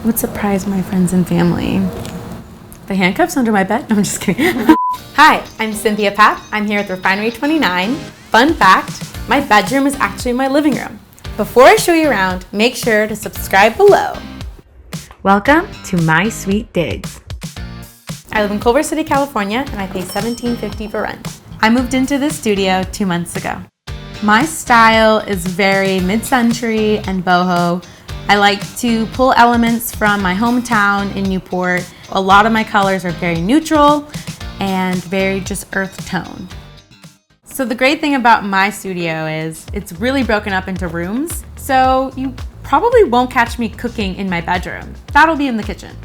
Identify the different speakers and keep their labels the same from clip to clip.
Speaker 1: would surprise my friends and family? The handcuffs under my bed? No, I'm just kidding. Hi, I'm Cynthia Papp. I'm here at Refinery29. Fun fact, my bedroom is actually my living room. Before I show you around, make sure to subscribe below. Welcome to my sweet digs. I live in Culver City, California, and I pay $17.50 for rent. I moved into this studio 2 months ago. My style is very mid-century and boho. I like to pull elements from my hometown in Newport. A lot of my colors are very neutral and very just earth tone. So the great thing about my studio is it's really broken up into rooms, so you probably won't catch me cooking in my bedroom. That'll be in the kitchen.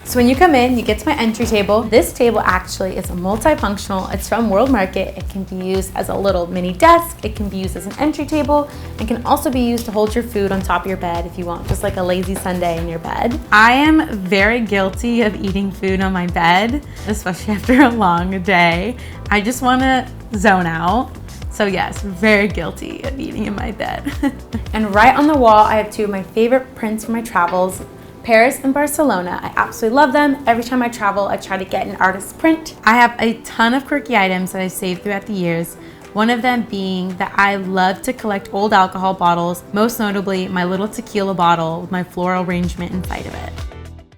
Speaker 1: So when you come in, you get to my entry table. This table actually is a multifunctional. It's from World Market. It can be used as a little mini desk. It can be used as an entry table. It can also be used to hold your food on top of your bed if you want, just like a lazy Sunday in your bed. I am very guilty of eating food on my bed, especially after a long day. I just want to zone out. So yes, very guilty of eating in my bed. And right on the wall, I have two of my favorite prints from my travels. Paris and Barcelona. I absolutely love them. Every time I travel, I try to get an artist's print. I have a ton of quirky items that I saved throughout the years. One of them being that I love to collect old alcohol bottles, most notably my little tequila bottle with my floral arrangement inside of it.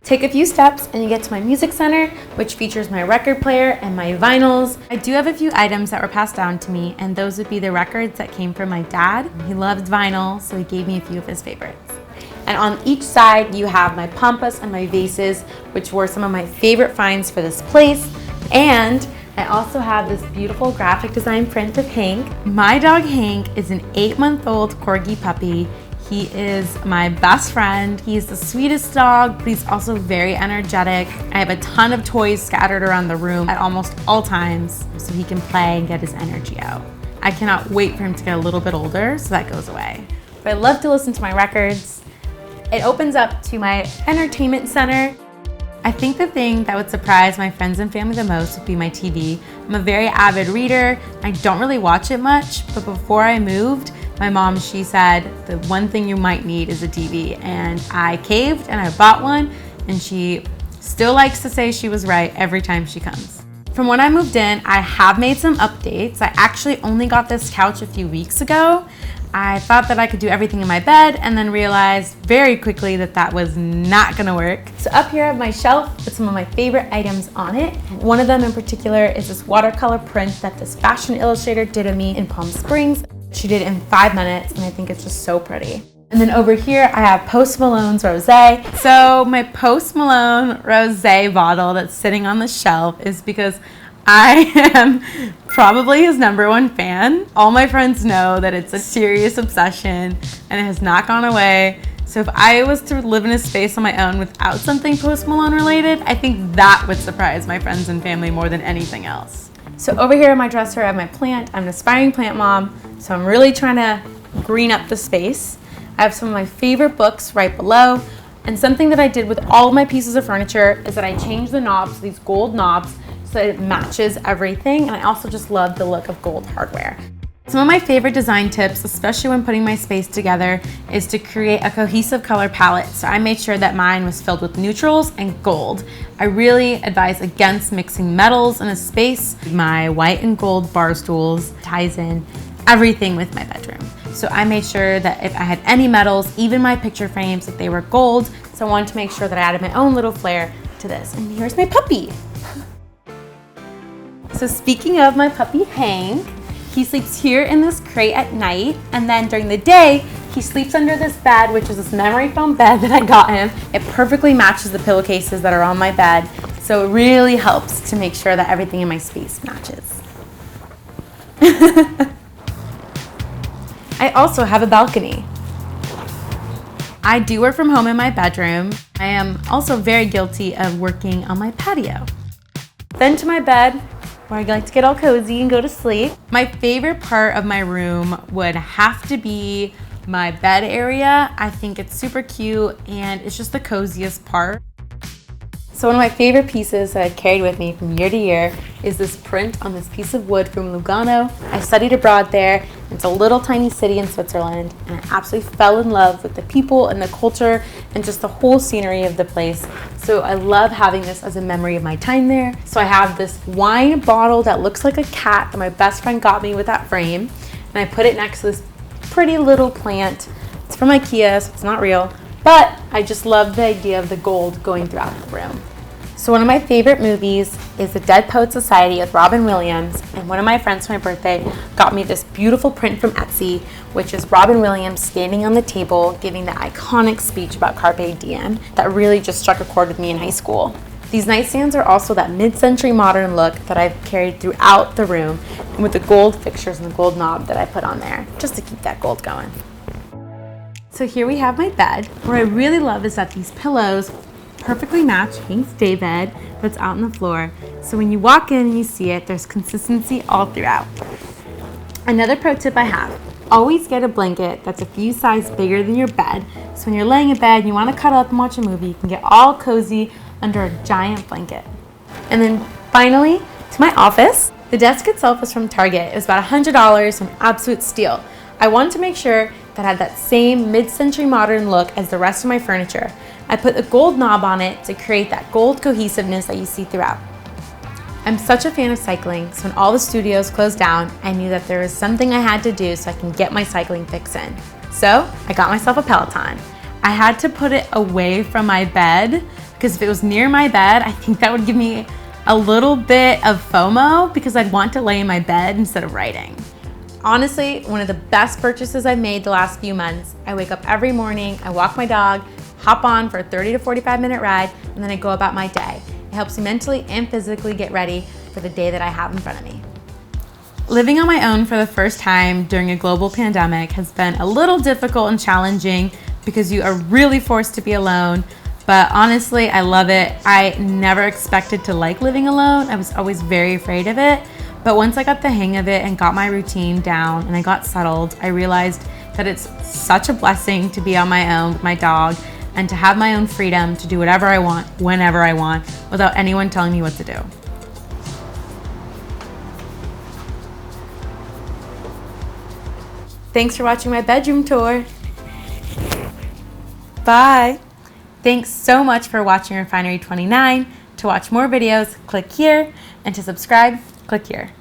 Speaker 1: Take a few steps and you get to my music center, which features my record player and my vinyls. I do have a few items that were passed down to me, and those would be the records that came from my dad. He loved vinyl, so he gave me a few of his favorites. And on each side, you have my pampas and my vases, which were some of my favorite finds for this place. And I also have this beautiful graphic design print of Hank. My dog Hank is an 8-month-old corgi puppy. He is my best friend. He's the sweetest dog, but he's also very energetic. I have a ton of toys scattered around the room at almost all times so he can play and get his energy out. I cannot wait for him to get a little bit older so that goes away. But I love to listen to my records. It opens up to my entertainment center. I think the thing that would surprise my friends and family the most would be my TV. I'm a very avid reader. I don't really watch it much, but before I moved, my mom, she said, the one thing you might need is a TV. And I caved and I bought one, and she still likes to say she was right every time she comes. From when I moved in, I have made some updates. I actually only got this couch a few weeks ago. I thought that I could do everything in my bed and then realized very quickly that that was not gonna work. So up here I have my shelf with some of my favorite items on it. One of them in particular is this watercolor print that this fashion illustrator did of me in Palm Springs. She did it in 5 minutes, and I think it's just so pretty. And then over here I have Post Malone's Rosé. So my Post Malone Rosé bottle that's sitting on the shelf is because I am probably his #1 fan. All my friends know that it's a serious obsession and it has not gone away. So if I was to live in a space on my own without something Post Malone related, I think that would surprise my friends and family more than anything else. So over here in my dresser I have my plant. I'm an aspiring plant mom, so I'm really trying to green up the space. I have some of my favorite books right below. And something that I did with all of my pieces of furniture is that I changed the knobs to these gold knobs so that it matches everything. And I also just love the look of gold hardware. Some of my favorite design tips, especially when putting my space together, is to create a cohesive color palette. So I made sure that mine was filled with neutrals and gold. I really advise against mixing metals in a space. My white and gold bar stools ties in everything with my bedroom. So I made sure that if I had any metals, even my picture frames, that they were gold. So I wanted to make sure that I added my own little flair to this. And here's my puppy. So speaking of my puppy Hank, he sleeps here in this crate at night, and then during the day, he sleeps under this bed, which is this memory foam bed that I got him. It perfectly matches the pillowcases that are on my bed, so it really helps to make sure that everything in my space matches. I also have a balcony. I do work from home in my bedroom. I am also very guilty of working on my patio. Then to my bed, where I like to get all cozy and go to sleep. My favorite part of my room would have to be my bed area. I think it's super cute and it's just the coziest part. So one of my favorite pieces that I've carried with me from year to year is this print on this piece of wood from Lugano. I studied abroad there. It's a little tiny city in Switzerland, and I absolutely fell in love with the people and the culture and just the whole scenery of the place. So I love having this as a memory of my time there. So I have this wine bottle that looks like a cat that my best friend got me with that frame, and I put it next to this pretty little plant. It's from IKEA, so it's not real. But I just love the idea of the gold going throughout the room. So one of my favorite movies is The Dead Poets Society with Robin Williams, and one of my friends for my birthday got me this beautiful print from Etsy, which is Robin Williams standing on the table giving the iconic speech about Carpe Diem that really just struck a chord with me in high school. These nightstands are also that mid-century modern look that I've carried throughout the room, and with the gold fixtures and the gold knob that I put on there, just to keep that gold going. So here we have my bed. What I really love is that these pillows perfectly match Hank's day bed that's out on the floor. So when you walk in and you see it, there's consistency all throughout. Another pro tip I have, always get a blanket that's a few sizes bigger than your bed. So when you're laying in bed and you want to cuddle up and watch a movie, you can get all cozy under a giant blanket. And then finally, to my office. The desk itself is from Target. It was about $100, an absolute steal. I wanted to make sure that had that same mid-century modern look as the rest of my furniture. I put a gold knob on it to create that gold cohesiveness that you see throughout. I'm such a fan of cycling, so when all the studios closed down, I knew that there was something I had to do so I can get my cycling fix in. So I got myself a Peloton. I had to put it away from my bed because if it was near my bed, I think that would give me a little bit of FOMO because I'd want to lay in my bed instead of writing. Honestly, one of the best purchases I've made the last few months. I wake up every morning, I walk my dog, hop on for a 30 to 45 minute ride, and then I go about my day. It helps me mentally and physically get ready for the day that I have in front of me. Living on my own for the first time during a global pandemic has been a little difficult and challenging because you are really forced to be alone, but honestly, I love it. I never expected to like living alone. I was always very afraid of it. But once I got the hang of it and got my routine down and I got settled, I realized that it's such a blessing to be on my own with my dog and to have my own freedom to do whatever I want, whenever I want, without anyone telling me what to do. Thanks for watching my bedroom tour. Bye. Thanks so much for watching Refinery29. To watch more videos, click here, and to subscribe, click here.